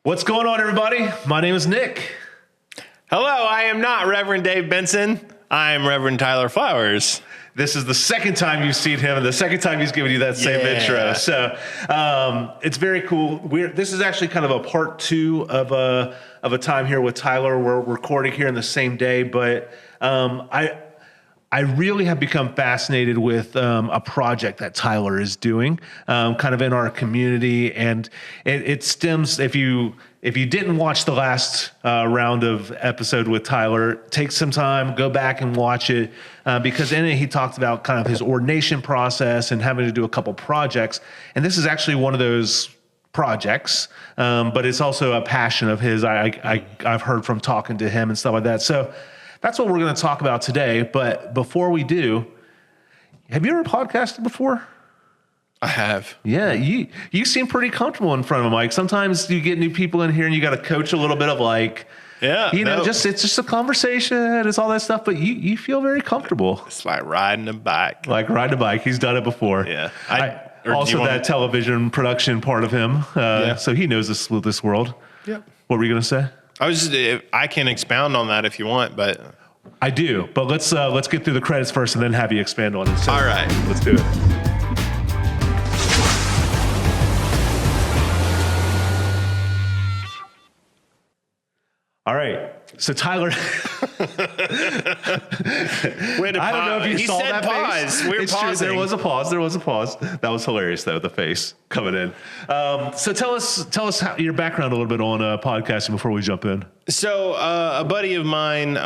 What's going on, everybody? My name is Nick. Hello, I am not Reverend Dave Benson. I am Reverend Tyler Flowers. This is the second time you've seen him and the second time he's given you that same intro. So it's very cool. This is actually kind of a part two of a time here with Tyler. We're recording here in the same day, but I really have become fascinated with a project that Tyler is doing kind of in our community. And it stems, if you didn't watch the last round of episode with Tyler, take some time, go back and watch it because in it he talked about kind of his ordination process and having to do a couple projects. And this is actually one of those projects, but it's also a passion of his. I've heard from talking to him and stuff like that. So that's what we're going to talk about today. But before we do, have you ever podcasted before? I have. Yeah, you seem pretty comfortable in front of a mic. Sometimes you get new people in here and you got to coach a little bit of it's just a conversation. It's all that stuff. But you feel very comfortable. It's like riding a bike. Like riding a bike. He's done it before. Yeah. Also that television production part of him. So he knows this world. Yep. What were you going to say? I can expound on that if you want, but I do. But let's get through the credits first and then have you expand on it. So all right, let's do it. All right. So Tyler, I don't know if you saw that pause. Face. It's pausing. True. There was a pause. That was hilarious, though. The face coming in. So tell us your background a little bit on podcasting before we jump in. So a buddy of mine,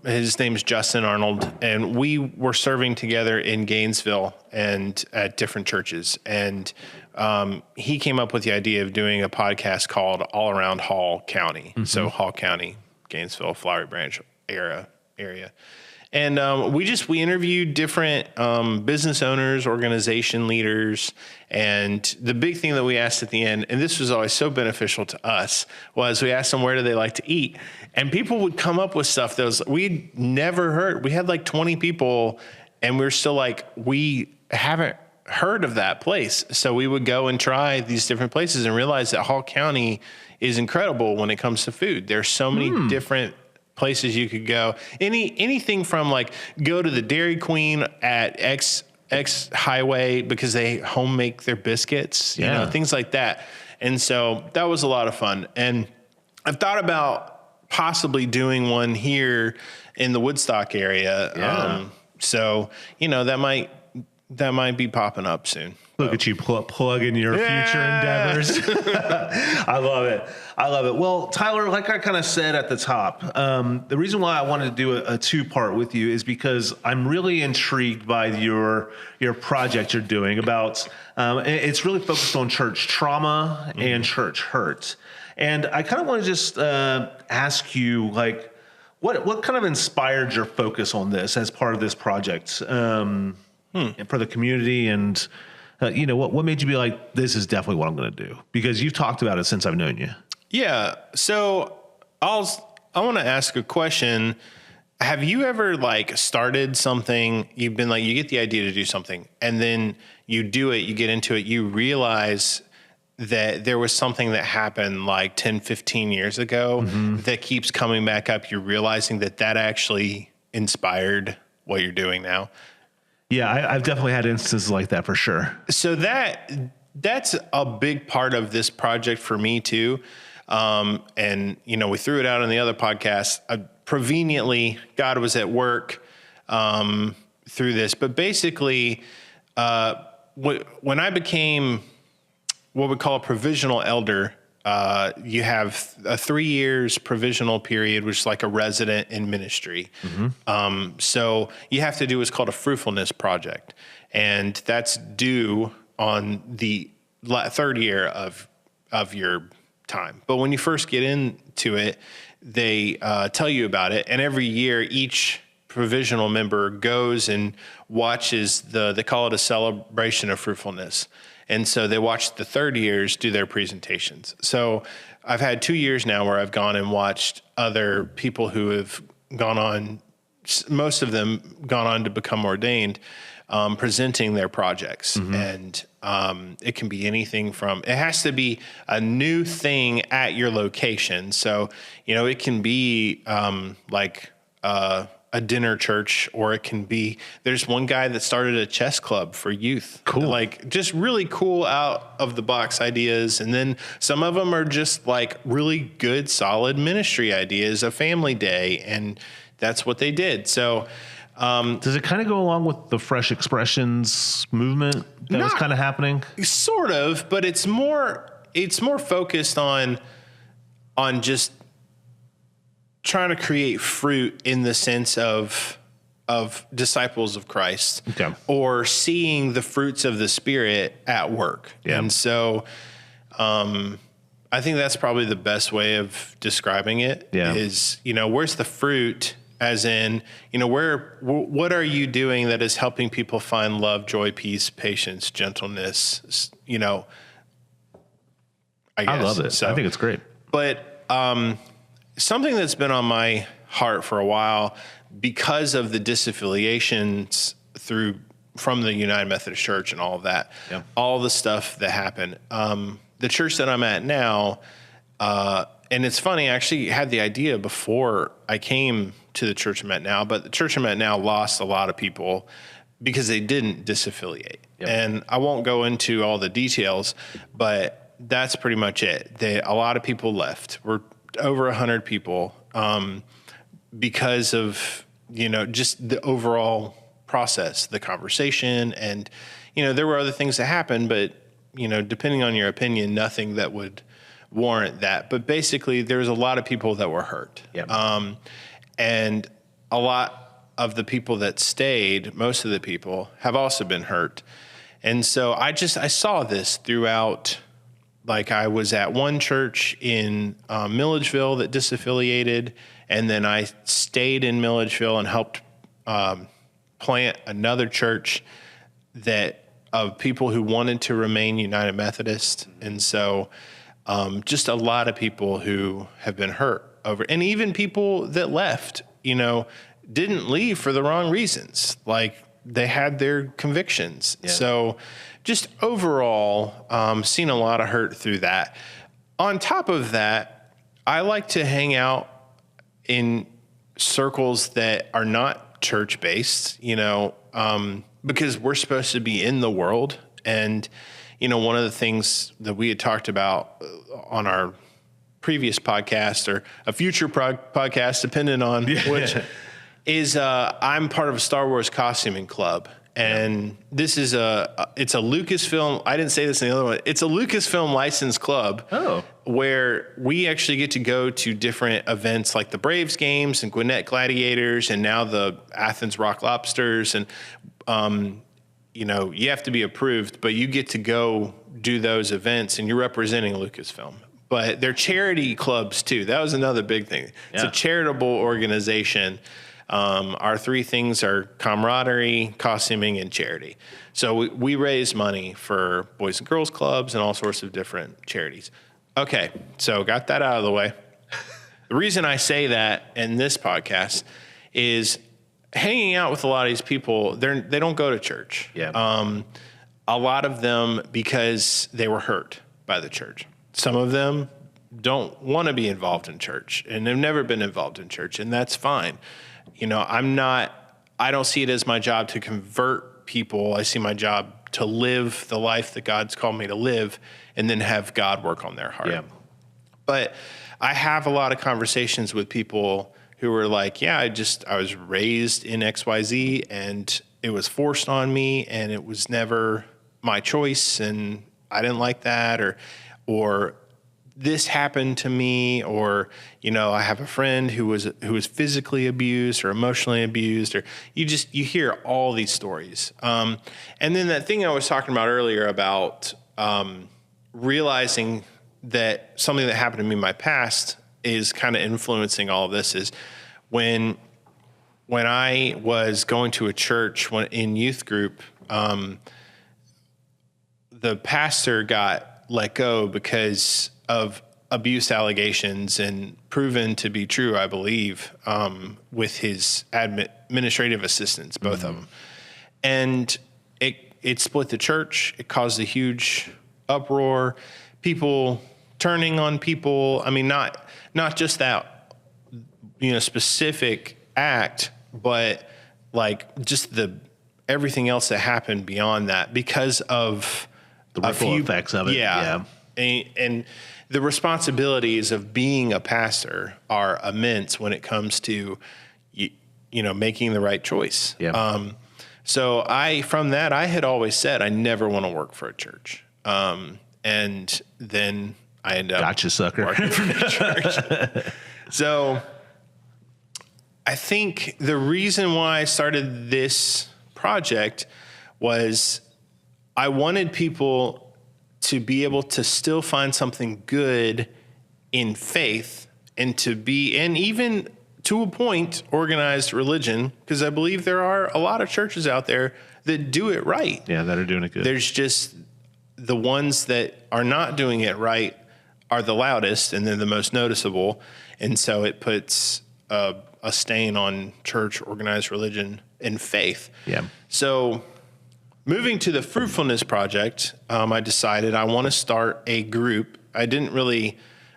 his name is Justin Arnold, and we were serving together in Gainesville and at different churches. And he came up with the idea of doing a podcast called All Around Hall County. Mm-hmm. So Hall County, Gainesville, Flowery Branch area. And we interviewed different business owners, organization leaders, and the big thing that we asked at the end, and this was always so beneficial to us, was we asked them where do they like to eat, and people would come up with stuff that we'd never heard. We had like 20 people, and we were still like, we haven't heard of that place. So we would go and try these different places and realize that Hall County is incredible when it comes to food. There's so many different places you could go. Anything from like go to the Dairy Queen at X highway because they home make their biscuits, things like that. And so that was a lot of fun. And I've thought about possibly doing one here in the Woodstock area. Yeah. So that might be popping up soon. Look at you plugging your future endeavors. I love it. Well, Tyler, like I kind of said at the top, the reason why I wanted to do a two-part with you is because I'm really intrigued by your project you're doing about, it's really focused on church trauma and church hurt. And I kind of want to just ask you, like, what kind of inspired your focus on this as part of this project? And for the community and, what made you be like, this is definitely what I'm going to do? Because you've talked about it since I've known you. Yeah. So I want to ask a question. Have you ever started something, you've been you get the idea to do something and then you do it, you get into it, you realize that there was something that happened 10, 15 years ago that keeps coming back up. You're realizing that actually inspired what you're doing now. Yeah, I've definitely had instances like that for sure. So that's a big part of this project for me too. And we threw it out on the other podcast. Proveniently, God was at work through this. But basically, when I became what we call a provisional elder, you have a 3 years provisional period, which is like a resident in ministry. So you have to do what's called a fruitfulness project. And that's due on the third year of your time. But when you first get into it, they tell you about it. And every year, each provisional member goes and watches they call it a celebration of fruitfulness. And so they watch the third years do their presentations. So I've had 2 years now where I've gone and watched other people who have gone on most of them gone on to become ordained, presenting their projects. And it can be anything from, it has to be a new thing at your location. So, it can be like a dinner church, or it can be, there's one guy that started a chess club for youth. Cool. Like just really cool out of the box ideas. And then some of them are just like really good, solid ministry ideas, a family day. And that's what they did. So, does it kind of go along with the Fresh Expressions movement that was kind of happening? Sort of, but it's more focused on just trying to create fruit in the sense of disciples of Christ, or seeing the fruits of the Spirit at work. Yeah. And so, I think that's probably the best way of describing it. Yeah. Is, where's the fruit? As in, what are you doing that is helping people find love, joy, peace, patience, gentleness? I love it. So, I think it's great. But something that's been on my heart for a while, because of the disaffiliations from the United Methodist Church and all of that, all the stuff that happened. The church that I'm at now, and it's funny, I actually had the idea before I came to the church I'm at now, but the church I'm at now lost a lot of people because they didn't disaffiliate. Yep. And I won't go into all the details, but that's pretty much it. A lot of people left. We're over 100 people because of, just the overall process, the conversation. And, there were other things that happened, but, depending on your opinion, nothing that would warrant that. But basically, there was a lot of people that were hurt. Yep. And a lot of the people that stayed, most of the people, have also been hurt. And so I saw this throughout. Like, I was at one church in Milledgeville that disaffiliated, and then I stayed in Milledgeville and helped plant another church of people who wanted to remain United Methodist. And so just a lot of people who have been hurt over, and even people that left, didn't leave for the wrong reasons. Like, they had their convictions. Yeah. So just overall, seen a lot of hurt through that. On top of that, I like to hang out in circles that are not church-based, because we're supposed to be in the world. And, one of the things that we had talked about on our previous podcast, or a future podcast, depending on which, is I'm part of a Star Wars costuming club. And this is it's a Lucasfilm. I didn't say this in the other one. It's a Lucasfilm licensed club. Where we actually get to go to different events like the Braves games and Gwinnett Gladiators, and now the Athens Rock Lobsters. And, you have to be approved, but you get to go do those events, and you're representing Lucasfilm. But they're charity clubs too. That was another big thing. It's a charitable organization. Our three things are camaraderie, costuming, and charity. So we raise money for Boys and Girls Clubs and all sorts of different charities. Okay, so got that out of the way. The reason I say that in this podcast is hanging out with a lot of these people, they don't go to church. Yeah. A lot of them because they were hurt by the church. Some of them don't want to be involved in church and have never been involved in church, and that's fine. I don't see it as my job to convert people. I see my job to live the life that God's called me to live, and then have God work on their heart. Yeah. But I have a lot of conversations with people who are like, I was raised in XYZ, and it was forced on me, and it was never my choice, and I didn't like that, or this happened to me, or, I have a friend who was physically abused or emotionally abused, or you hear all these stories. And then that thing I was talking about earlier about realizing that something that happened to me in my past is kind of influencing all of this is when I was going to a church in youth group, the pastor got let go because of abuse allegations and proven to be true, I believe, with his administrative assistants, both of them. And it split the church. It caused a huge uproar, people turning on people. I mean, not just that, specific act, but like just everything else that happened beyond that because of the ripple effects of it. Yeah. And the responsibilities of being a pastor are immense when it comes to, making the right choice. Yeah. So from that, I had always said, I never want to work for a church. And then I ended up gotcha, sucker. working for the church. So I think the reason why I started this project was I wanted people to be able to still find something good in faith and even to a point, organized religion, because I believe there are a lot of churches out there that do it right. Yeah, that are doing it good. There's just the ones that are not doing it right are the loudest and they're the most noticeable. And so it puts a stain on church, organized religion, and faith. Yeah. So moving to the Fruitfulness Project, I decided I want to start a group. I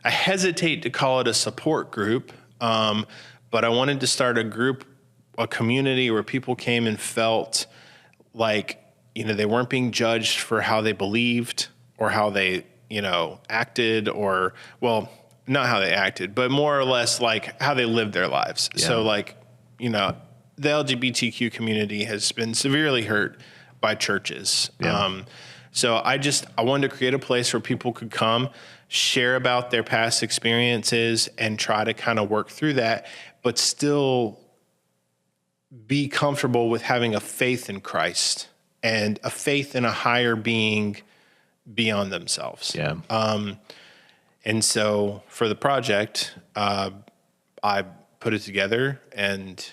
hesitate to call it a support group, but I wanted to start a community where people came and felt like, they weren't being judged for how they believed or how they, acted not how they acted, but more or less like how they lived their lives. Yeah. So the LGBTQ community has been severely hurt by churches. Yeah. So I wanted to create a place where people could come, share about their past experiences and try to kind of work through that, but still be comfortable with having a faith in Christ and a faith in a higher being beyond themselves. Yeah. And so for the project, I put it together and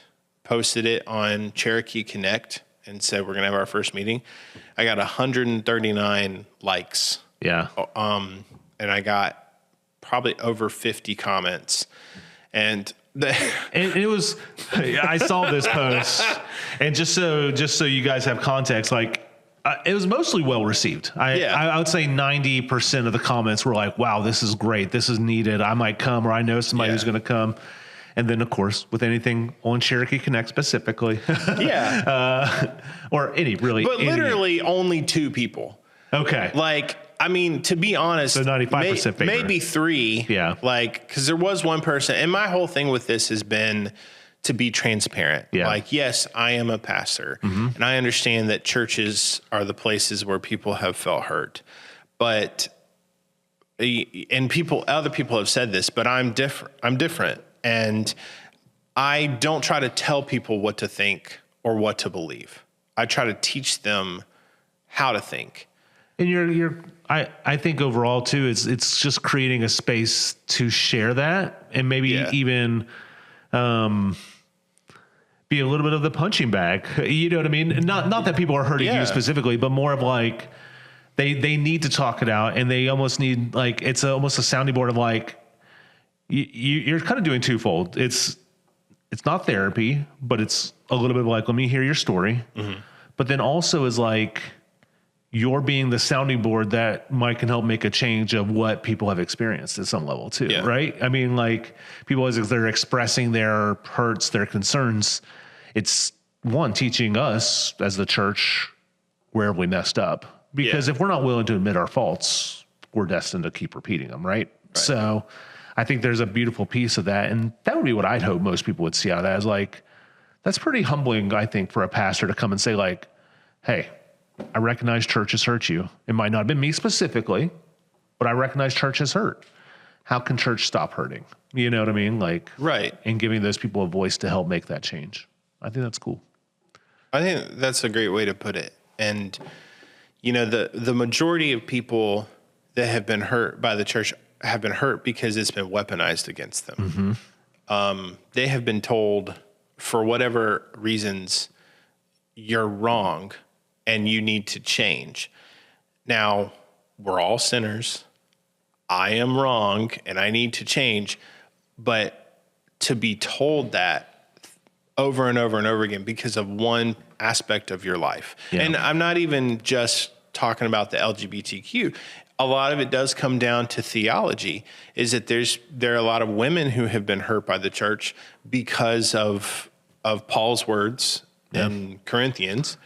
posted it on Cherokee Connect and said, we're going to have our first meeting. I got 139 likes. Yeah. And I got probably over 50 comments. And it was, I saw this post, and just so you guys have context, it was mostly well received. I would say 90% of the comments were like, wow, this is great. This is needed. I might come, or I know somebody who's going to come. And then, of course, with anything on Cherokee Connect specifically. Or literally only 2 people. Okay. To be honest, so 95% maybe 3. Yeah. Because there was one person, and my whole thing with this has been to be transparent. Yeah. Yes, I am a pastor, and I understand that churches are the places where people have felt hurt, but other people have said this, but I'm different, and I don't try to tell people what to think or what to believe. I try to teach them how to think. And I think overall too, it's just creating a space to share that, and maybe even be a little bit of the punching bag. You know what I mean? Not that people are hurting you specifically, but more of they need to talk it out, and they almost need it's almost a sounding board of you're kind of doing twofold. It's not therapy, but it's a little bit of let me hear your story. Mm-hmm. But then also is you're being the sounding board that can help make a change of what people have experienced at some level too. Yeah. Right. I mean, people, as they're expressing their hurts, their concerns, it's teaching us as the church where we messed up, because if we're not willing to admit our faults, we're destined to keep repeating them. Right. So I think there's a beautiful piece of that. And that would be what I'd hope most people would see out of that, is that's pretty humbling, I think, for a pastor to come and say hey, I recognize church has hurt you. It might not have been me specifically, but I recognize church has hurt. How can church stop hurting? You know what I mean? Right. And giving those people a voice to help make that change. I think that's cool. I think that's a great way to put it. And, the majority of people that have been hurt by the church have been hurt because it's been weaponized against them. Mm-hmm. They have been told, for whatever reasons, you're wrong and you need to change. Now, we're all sinners. I am wrong and I need to change. But to be told that over and over and over again because of one aspect of your life. Yeah. And I'm not even just talking about the LGBTQ. A lot of it does come down to theology, is that there are a lot of women who have been hurt by the church because of Paul's words in Corinthians.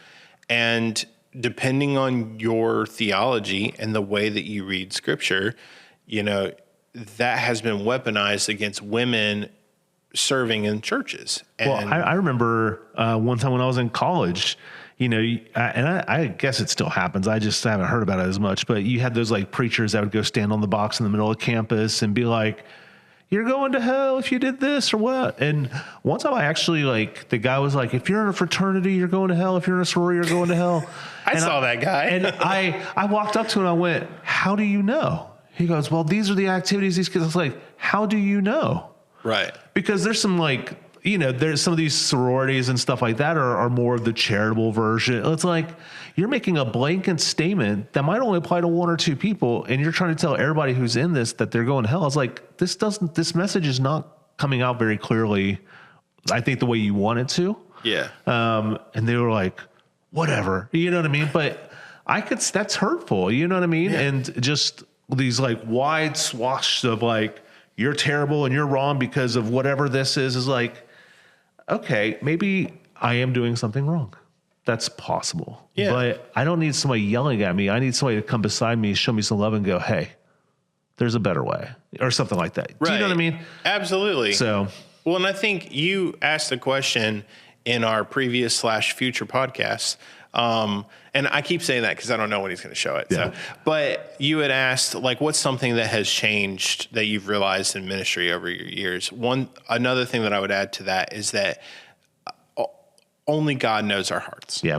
And depending on your theology and the way that you read scripture, you know, that has been weaponized against women serving in churches. And Well, I remember one time when I was in college, you know, and I guess it still happens. I just haven't heard about it as much, but you had those like preachers that would go stand on the box in the middle of campus and be like, "You're going to hell if you did this or what." And one time I actually, like, the guy was like, "If you're in a fraternity, you're going to hell. If you're in a sorority, you're going to hell." I saw that guy. And I walked up to him and I went, "How do you know?" He goes, "Well, these are the activities these kids." I was like, "How do you know?" Right. Because there's some, like, you know, there's some of these sororities and stuff like that are more of the charitable version. It's like you're making a blanket statement that might only apply to one or two people, and you're trying to tell everybody who's in this that they're going to hell. It's like this message is not coming out very clearly, I think, the way you want it to. Yeah. And they were like, whatever, you know what I mean? But that's hurtful, you know what I mean? Yeah. And just these like wide swaths of like, you're terrible and you're wrong because of whatever this is like, okay, maybe I am doing something wrong. That's possible. Yeah. But I don't need somebody yelling at me. I need somebody to come beside me, show me some love and go, "Hey, there's a better way," or something like that. Right. Do you know what I mean? Absolutely. So, well, and I think you asked the question in our previous / future podcast. And I keep saying that because I don't know when he's going to show it. Yeah. So, but you had asked, like, what's something that has changed that you've realized in ministry over your years? Another thing that I would add to that is that only God knows our hearts. yeah.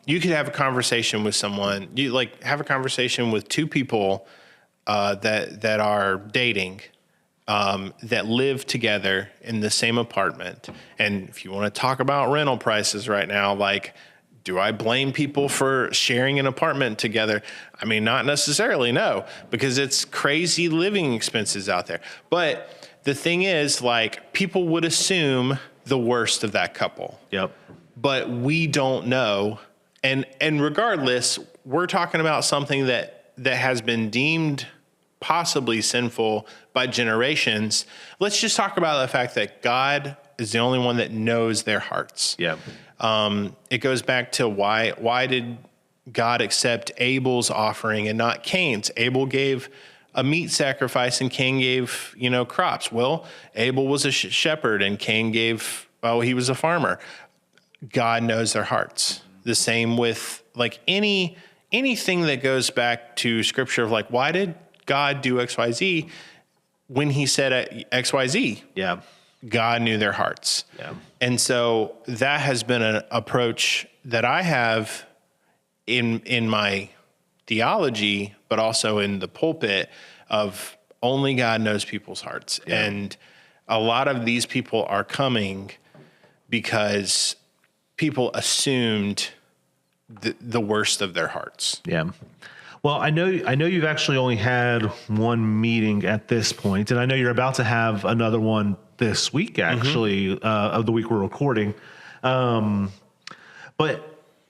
You could have a conversation with someone. You like have a conversation with two people that are dating, that live together in the same apartment. And if you want to talk about rental prices right now, like, do I blame people for sharing an apartment together? I mean, not necessarily, no, because it's crazy living expenses out there. But the thing is, like, people would assume the worst of that couple. Yep. But we don't know. And regardless, we're talking about something that has been deemed possibly sinful by generations. Let's just talk about the fact that God is the only one that knows their hearts. Yep. It goes back to why did God accept Abel's offering and not Cain's? Abel gave a meat sacrifice and Cain gave, crops. Well, Abel was a shepherd and Cain he was a farmer. God knows their hearts. The same with like anything that goes back to scripture of like, why did God do XYZ when he said XYZ? Yeah. God knew their hearts. Yeah. And so that has been an approach that I have in my theology, but also in the pulpit of only God knows people's hearts. Yeah. And a lot of these people are coming because people assumed the worst of their hearts. Yeah. Well, I know you've actually only had one meeting at this point, and I know you're about to have another one this week, actually, of the week we're recording. But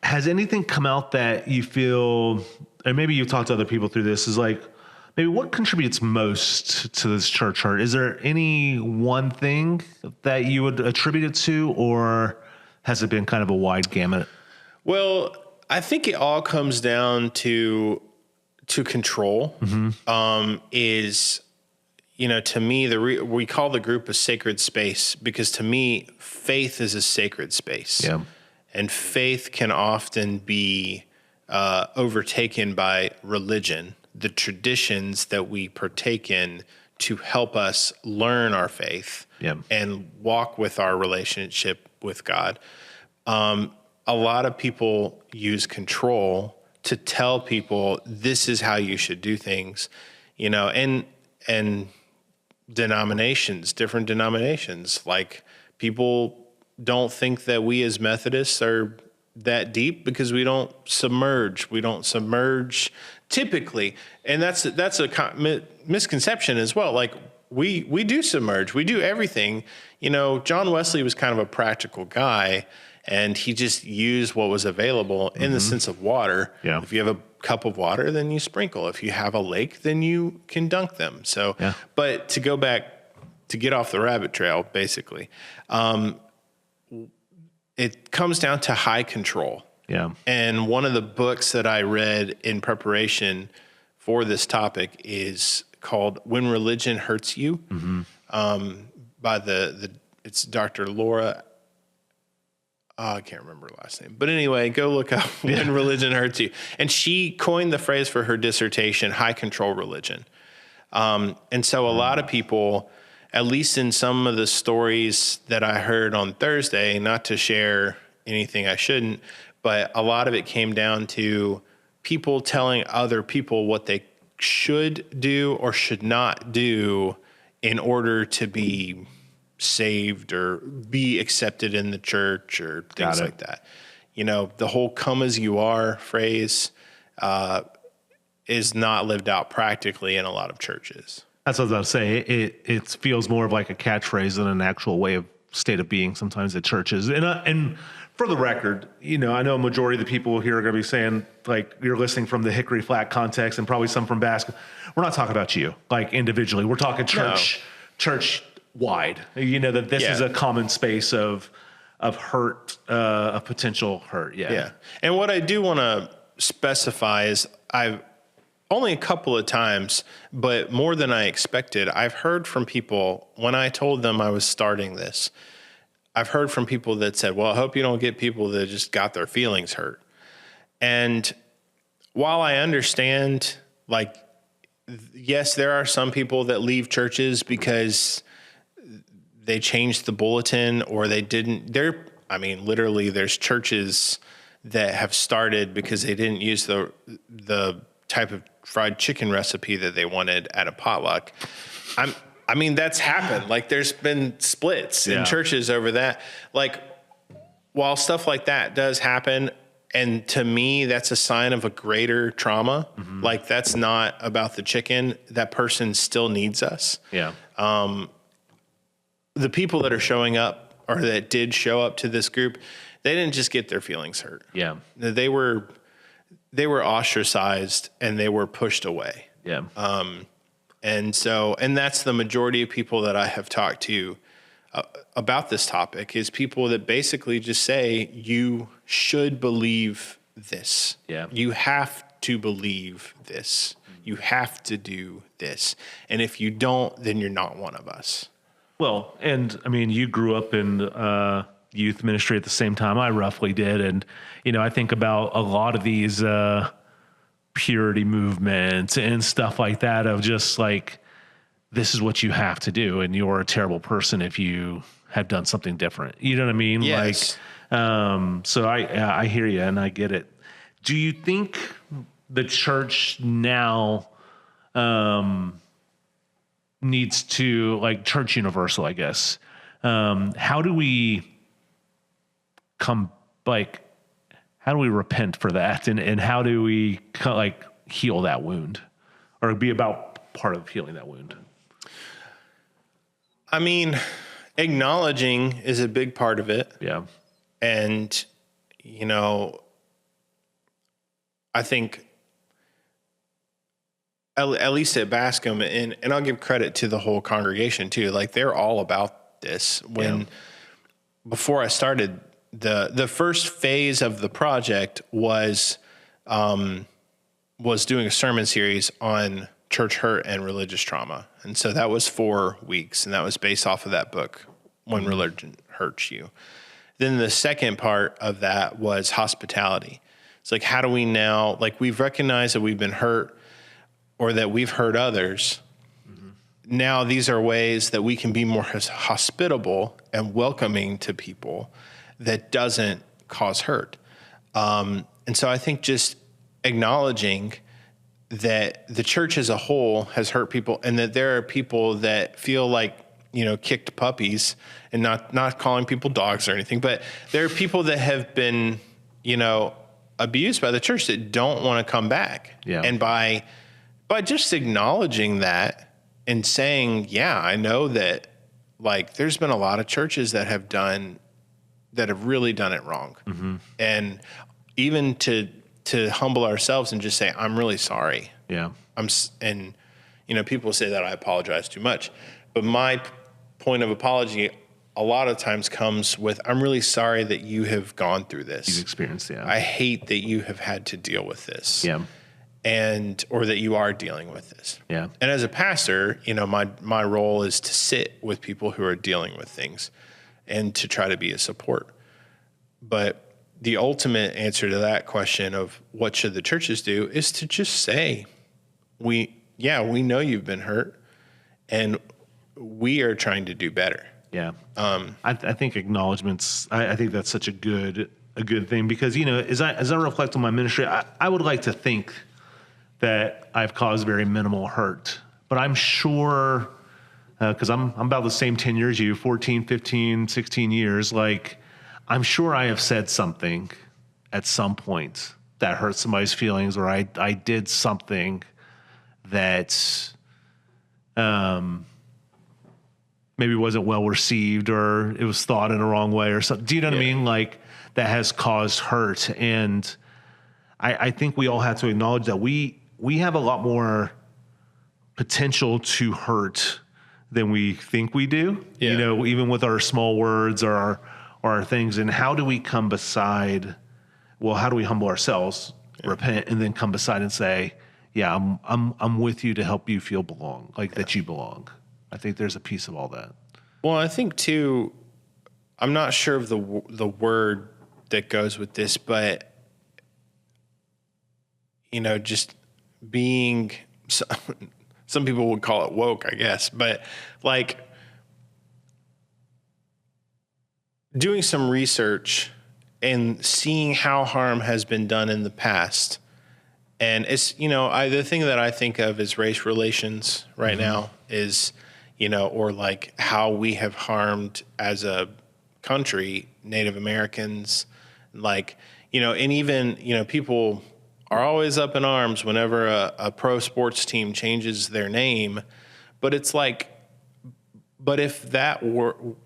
has anything come out that you feel, and maybe you've talked to other people through this, is like, maybe what contributes most to this church hurt? Is there any one thing that you would attribute it to, or has it been kind of a wide gamut? Well, I think it all comes down to control. Is, to me, we call the group a sacred space because to me, faith is a sacred space. Yeah. And faith can often be overtaken by religion, the traditions that we partake in to help us learn our faith and walk with our relationship with God. A lot of people use control to tell people this is how you should do things, and different denominations, like people don't think that we as Methodists are that deep because we don't submerge. We don't submerge typically. And that's a misconception as well. Like we do submerge. We do everything. You know, John Wesley was kind of a practical guy, and he just used what was available in the sense of water. Yeah. If you have a cup of water, then you sprinkle. If you have a lake, then you can dunk them. So, but to go back, to get off the rabbit trail, basically, it comes down to high control. Yeah. And one of the books that I read in preparation for this topic is called When Religion Hurts You, by it's Dr. Laura. I can't remember her last name. But anyway, go look up When Religion Hurts You. And she coined the phrase for her dissertation, high control religion. And so a lot of people, at least in some of the stories that I heard on Thursday, not to share anything I shouldn't, but a lot of it came down to people telling other people what they should do or should not do in order to be saved or be accepted in the church or things like that. You know, the whole come as you are phrase is not lived out practically in a lot of churches. That's what I was about to say. It feels more of like a catchphrase than an actual way of state of being sometimes at churches. And for the record, you know, I know a majority of the people here are going to be saying, like, you're listening from the Hickory Flat context and probably some from Basque. We're not talking about you, like, individually. We're talking church wide. You know, that this is a common space of hurt, of potential hurt. Yeah. And what I do want to specify is I've only a couple of times, but more than I expected, I've heard from people when I told them I was starting this. I've heard from people that said, well, I hope you don't get people that just got their feelings hurt. And while I understand, like, yes, there are some people that leave churches because they changed the bulletin or they didn't. Literally, there's churches that have started because they didn't use the type of fried chicken recipe that they wanted at a potluck. That's happened. Like, there's been splits in churches over that. Like, while stuff like that does happen, and to me, that's a sign of a greater trauma. Like, that's not about the chicken. That person still needs us. Yeah. The people that are showing up or that did show up to this group, they didn't just get their feelings hurt. Yeah. They were ostracized and they were pushed away. Yeah. And that's the majority of people that I have talked to about this topic is people that basically just say, you should believe this. Yeah. You have to believe this. You have to do this. And if you don't, then you're not one of us. Well, and I mean, you grew up in youth ministry at the same time I roughly did. And, you know, I think about a lot of these purity movements and stuff like that of just like, this is what you have to do. And you're a terrible person if you have done something different. You know what I mean? Yes. Like, so I hear you and I get it. Do you think the church now needs to, like, church universal, I guess, how do we repent for that? And how do we heal that wound or be about part of healing that wound? I mean, acknowledging is a big part of it. Yeah. And, you know, I think at least at Bascom, and I'll give credit to the whole congregation too. Like, they're all about this. Before I started, the first phase of the project was doing a sermon series on church hurt and religious trauma. And so that was 4 weeks, and that was based off of that book, When Religion Hurts You. Then the second part of that was hospitality. It's like, how do we now, like, we've recognized that we've been hurt or that we've hurt others. Now these are ways that we can be more hospitable and welcoming to people that doesn't cause hurt. And so I think just acknowledging that the church as a whole has hurt people and that there are people that feel like, you know, kicked puppies, and not calling people dogs or anything, but there are people that have been abused by the church that don't want to come back. Yeah. And by just acknowledging that and saying, yeah, I know that like there's been a lot of churches that have really done it wrong. Mm-hmm. And even to humble ourselves and just say, I'm really sorry. Yeah. People say that I apologize too much, but my point of apology a lot of times comes with, I'm really sorry that you have gone through this. You've experienced, yeah. I hate that you have had to deal with this. Yeah. Or that you are dealing with this. Yeah. And as a pastor, my role is to sit with people who are dealing with things and to try to be a support. But the ultimate answer to that question of what should the churches do is to just say, we know you've been hurt and we are trying to do better. Yeah. I think acknowledgments, I think that's such a good thing because, as I reflect on my ministry, I would like to think that I've caused very minimal hurt, but I'm sure, cause I'm about the same tenure as you, 14, 15, 16 years. Like I'm sure I have said something at some point that hurt somebody's feelings, or I did something that, maybe wasn't well received, or it was thought in a wrong way or something. Do you know what I mean? Like that has caused hurt. And I think we all have to acknowledge that we have a lot more potential to hurt than we think we do, even with our small words or our things. And how do we come beside, how do we humble ourselves, repent, and then come beside and say, yeah, I'm with you to help you feel that you belong. I think there's a piece of all that. Well, I think too, I'm not sure of the word that goes with this, but just being, some people would call it woke, I guess, but like doing some research and seeing how harm has been done in the past. And it's, the thing that I think of is race relations right now is, or like how we have harmed as a country, Native Americans, like, and even, people are always up in arms whenever a pro sports team changes their name. But it's like, but if that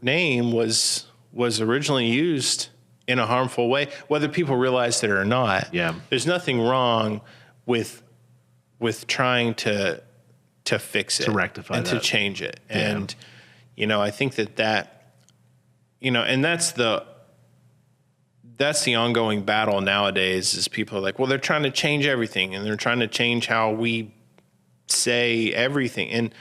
name was originally used in a harmful way, whether people realized it or not, there's nothing wrong with trying to fix it, to rectify and that, to change it. And, I think that, and that's the ongoing battle nowadays is people are like, well, they're trying to change everything and they're trying to change how we say everything. And,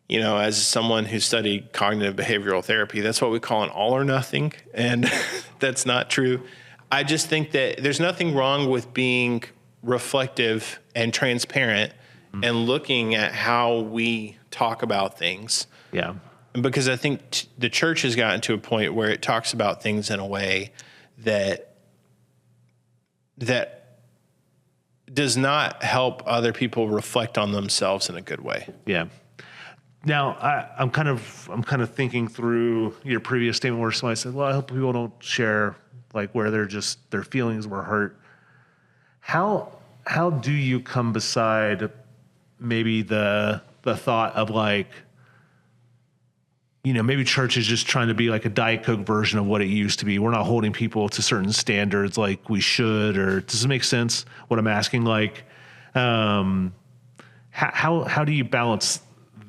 as someone who studied cognitive behavioral therapy, that's what we call an all or nothing. And that's not true. I just think that there's nothing wrong with being reflective and transparent and looking at how we talk about things. Yeah. Because I think the church has gotten to a point where it talks about things in a way that does not help other people reflect on themselves in a good way. Yeah. Now I'm kind of thinking through your previous statement where somebody said, well, I hope people don't share like where their feelings were hurt. How do you come beside maybe the thought of like, maybe church is just trying to be like a Diet Coke version of what it used to be. We're not holding people to certain standards like we should, or does it make sense what I'm asking? Like, how do you balance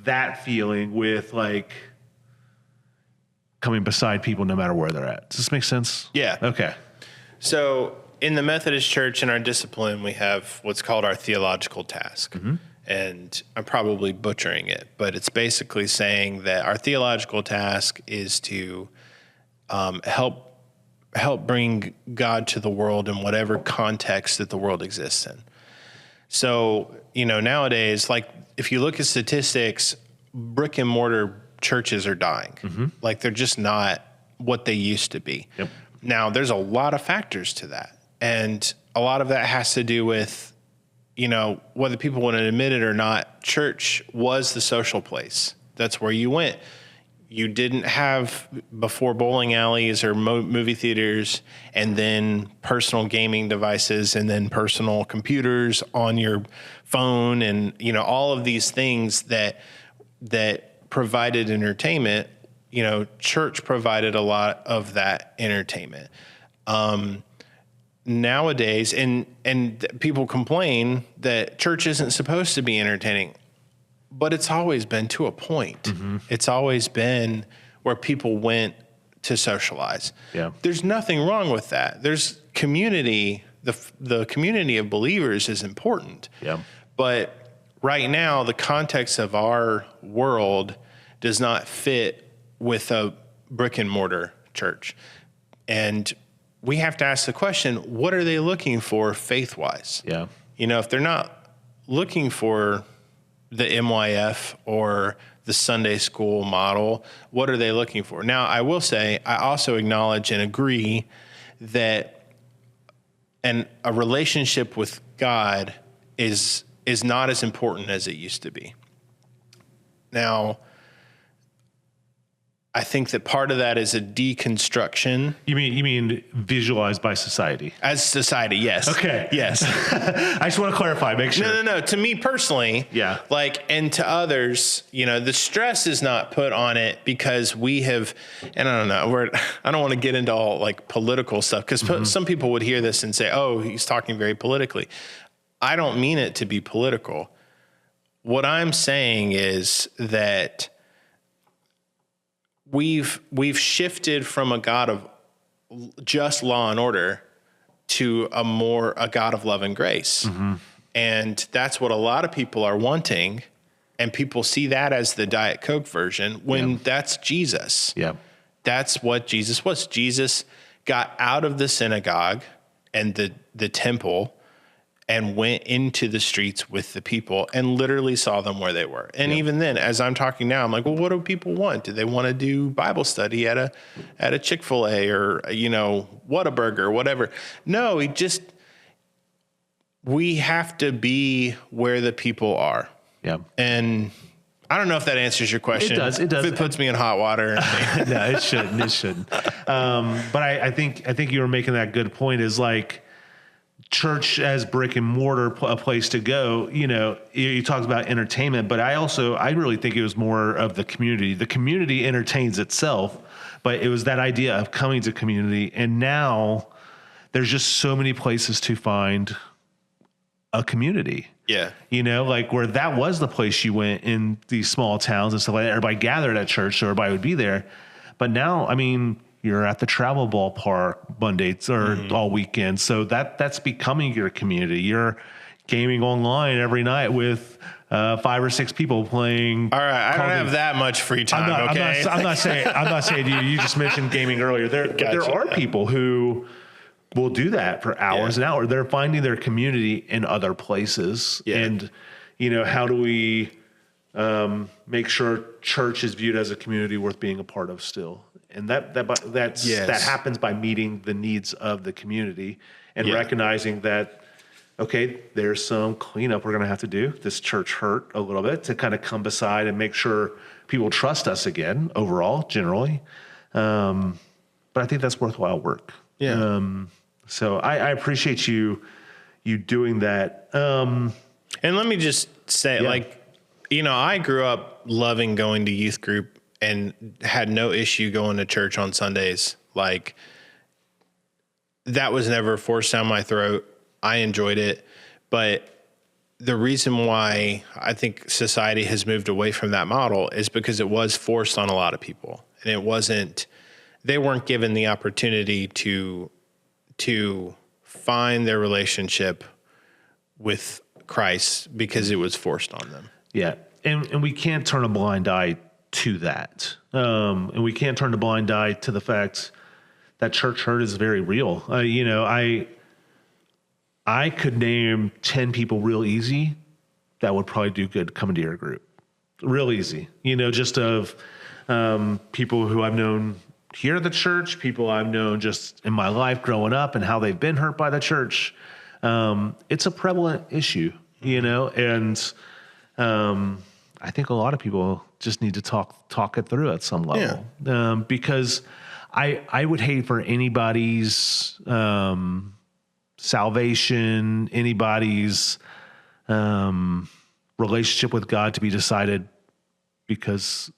that feeling with like coming beside people no matter where they're at? Does this make sense? Yeah. Okay. So in the Methodist Church, in our discipline, we have what's called our theological task. Mm-hmm. And I'm probably butchering it, but it's basically saying that our theological task is to help bring God to the world in whatever context that the world exists in. So, nowadays, like if you look at statistics, brick and mortar churches are dying. Mm-hmm. Like they're just not what they used to be. Yep. Now, there's a lot of factors to that. And a lot of that has to do with, whether people want to admit it or not, church was the social place. That's where you went. you didn't have before bowling alleys or movie theaters, and then personal gaming devices, and then personal computers on your phone, and all of these things that provided entertainment. Church provided a lot of that entertainment. Nowadays, and people complain that church isn't supposed to be entertaining. But it's always been to a point. Mm-hmm. It's always been where people went to socialize. Yeah. There's nothing wrong with that. There's community. The community of believers is important. Yeah. But right now, the context of our world does not fit with a brick and mortar church. And we have to ask the question, what are they looking for faith-wise? Yeah. If they're not looking for the MYF or the Sunday school model, what are they looking for? Now, I will say, I also acknowledge and agree that a relationship with God is not as important as it used to be. Now, I think that part of that is a deconstruction. You mean visualized by society? As society, yes. Okay. Yes. I just want to clarify, make sure. No. To me personally, yeah. And to others, the stress is not put on it because we have, and I don't know, I don't want to get into all political stuff because some people would hear this and say, oh, he's talking very politically. I don't mean it to be political. What I'm saying is that we've shifted from a God of just law and order to a God of love and grace. Mm-hmm. And that's what a lot of people are wanting. And people see that as the Diet Coke version when that's Jesus. Yeah. That's what Jesus was. Jesus got out of the synagogue and the temple and went into the streets with the people and literally saw them where they were. And even then, as I'm talking now, I'm like, well, what do people want? Do they want to do Bible study at a Chick-fil-A or, Whataburger, whatever? No, we have to be where the people are. Yeah. And I don't know if that answers your question. It does. If it puts me in hot water. No, it shouldn't. But I think you were making that good point is church as brick and mortar, a place to go. You talked about entertainment, but I really think it was more of the community. The community entertains itself, but it was that idea of coming to community. And now there's just so many places to find a community. Yeah. Where that was the place you went in these small towns and stuff like that. Everybody gathered at church, so everybody would be there. But now, you're at the travel ballpark Mondays or all weekend. So that's becoming your community. You're gaming online every night with 5 or 6 people playing. All right. I don't have that much free time. I'm not saying to you, you just mentioned gaming earlier. There are people who will do that for hours and hours. They're finding their community in other places. Yeah. And, how do we make sure church is viewed as a community worth being a part of still? And that happens by meeting the needs of the community and recognizing that, okay, there's some cleanup we're going to have to do. This church hurt a little bit to kind of come beside and make sure people trust us again overall, generally. But I think that's worthwhile work. Yeah. So I appreciate you doing that. And let me just say, I grew up loving going to youth group and had no issue going to church on Sundays. That was never forced down my throat. I enjoyed it. But the reason why I think society has moved away from that model is because it was forced on a lot of people. And they weren't given the opportunity to find their relationship with Christ because it was forced on them. Yeah. And we can't turn a blind eye to that. And we can't turn a blind eye to the fact that church hurt is very real. I could name 10 people real easy that would probably do good coming to your group. Real easy. Just of people who I've known here at the church, people I've known just in my life growing up and how they've been hurt by the church. It's a prevalent issue, and I think a lot of people just need to talk it through at some level. Because I would hate for anybody's salvation, anybody's relationship with God to be decided because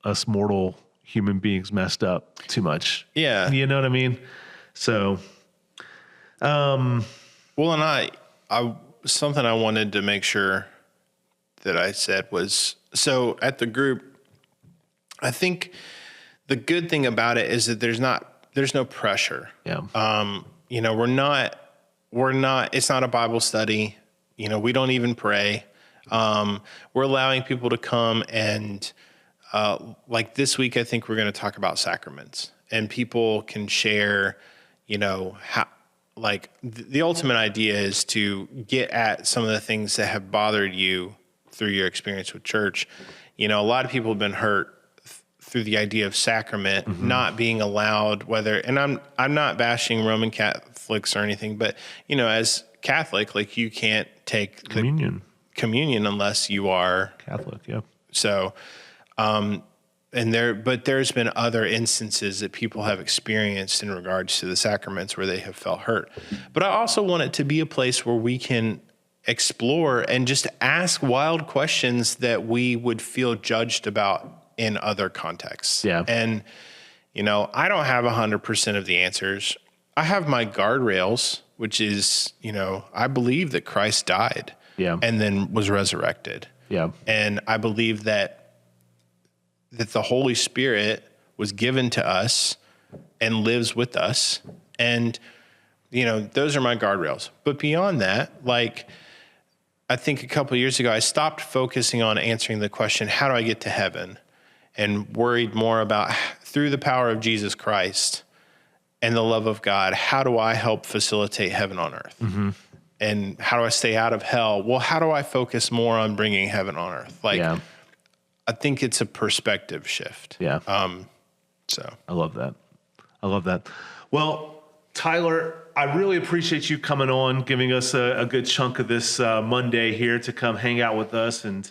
us mortal human beings messed up too much. Yeah. You know what I mean? So, well, and I something I wanted to make sure that I said was, so at the group, I think the good thing about it is that there's no pressure. Yeah. You know, we're not, it's not a Bible study. You know, we don't even pray. We're allowing people to come and, like this week, I think we're going to talk about sacraments, and people can share, you know, how, like the ultimate idea is to get at some of the things that have bothered you through your experience with church. You know, a lot of people have been hurt through the idea of sacrament not being allowed, and I'm not bashing Roman Catholics or anything, but you know, as Catholic, like you can't take communion unless you are Catholic. Yeah. So, but there's been other instances that people have experienced in regards to the sacraments where they have felt hurt. But I also want it to be a place where we can explore and just ask wild questions that we would feel judged about in other contexts. Yeah. And, you know, I don't have 100% of the answers. I have my guardrails, which is, you know, I believe that Christ died and then was resurrected. Yeah. And I believe that the Holy Spirit was given to us and lives with us. And, you know, those are my guardrails. But beyond that, like, I think a couple of years ago, I stopped focusing on answering the question, how do I get to heaven? And worried more about, through the power of Jesus Christ and the love of God, how do I help facilitate heaven on earth? Mm-hmm. And how do I stay out of hell? Well, how do I focus more on bringing heaven on earth? Like, I think it's a perspective shift. Yeah. So I love that. Well, Tyler, I really appreciate you coming on, giving us a good chunk of this Monday here to come hang out with us and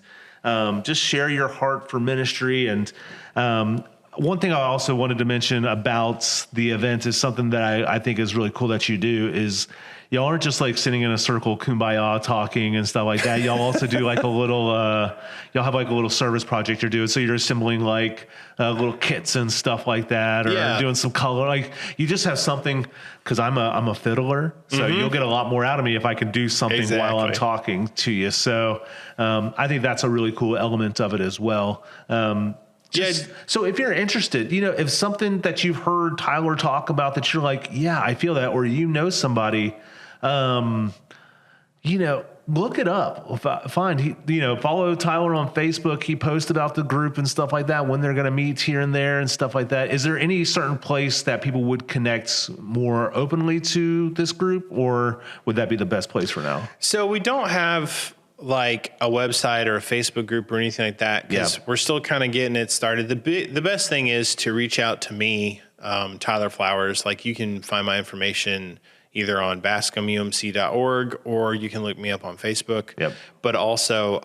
just share your heart for ministry. And one thing I also wanted to mention about the event is something that I think is really cool that you do is y'all aren't just like sitting in a circle, kumbaya talking and stuff like that. Y'all also do like a little, y'all have like a little service project you're doing. So you're assembling like little kits and stuff like that, or doing some color. Like you just have something, cause I'm a fiddler. So you'll get a lot more out of me if I can do something while I'm talking to you. So I think that's a really cool element of it as well. So if you're interested, you know, if something that you've heard Tyler talk about that you're like, yeah, I feel that, or you know somebody, you know, look it up. Follow Tyler on Facebook. He posts about the group and stuff like that, when they're going to meet here and there and stuff like that. Is there any certain place that people would connect more openly to this group, or would that be the best place for now? So we don't have like a website or a Facebook group or anything like that, because we're still kind of getting it started. The best thing is to reach out to me, Tyler Flowers. Like you can find my information either on bascomumc.org, or you can look me up on Facebook. But also,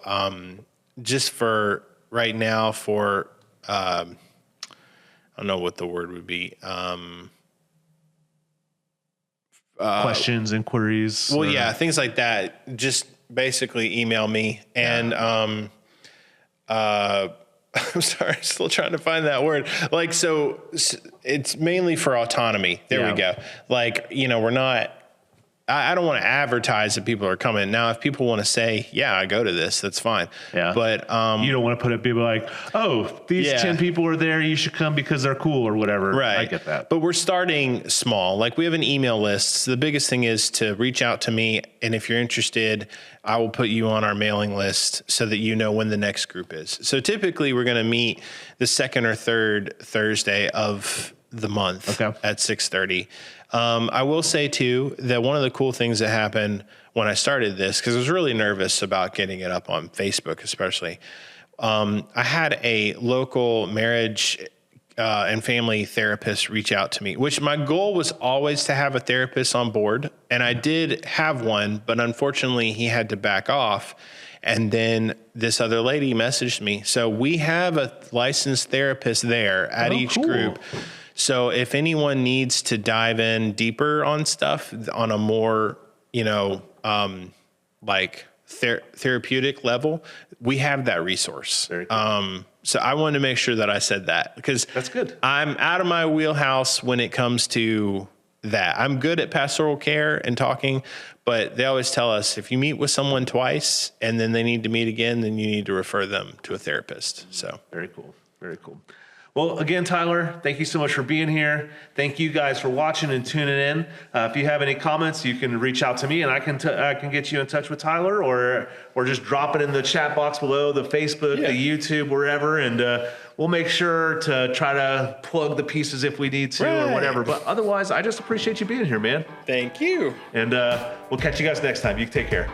just for right now, for I don't know what the word would be. Questions, inquiries. Well, things like that. Just basically email me. And I'm sorry, still trying to find that word. Like, so it's mainly for autonomy. There we go. Like, you know, I don't want to advertise that people are coming. Now, if people want to say, I go to this, that's fine. But you don't want to put up people like, oh, these 10 people are there, you should come because they're cool or whatever. Right. I get that. But we're starting small. Like we have an email list. So the biggest thing is to reach out to me. And if you're interested, I will put you on our mailing list so that you know when the next group is. So typically we're going to meet the second or third Thursday of the month at 6:30. I will say too, that one of the cool things that happened when I started this, because I was really nervous about getting it up on Facebook, especially, I had a local marriage and family therapist reach out to me, which my goal was always to have a therapist on board. And I did have one, but unfortunately he had to back off. And then this other lady messaged me. So we have a licensed therapist there at each cool. group. So if anyone needs to dive in deeper on stuff on a more, therapeutic level, we have that resource. Very cool. So I wanted to make sure that I said that because that's good. I'm out of my wheelhouse when it comes to that. I'm good at pastoral care and talking, but they always tell us if you meet with someone twice and then they need to meet again, then you need to refer them to a therapist. So very cool. Very cool. Well, again, Tyler, thank you so much for being here. Thank you guys for watching and tuning in. If you have any comments, you can reach out to me, and I can get you in touch with Tyler, or just drop it in the chat box below, the Facebook, the YouTube, wherever, and we'll make sure to try to plug the pieces if we need to or whatever. But otherwise, I just appreciate you being here, man. Thank you. And we'll catch you guys next time. You take care.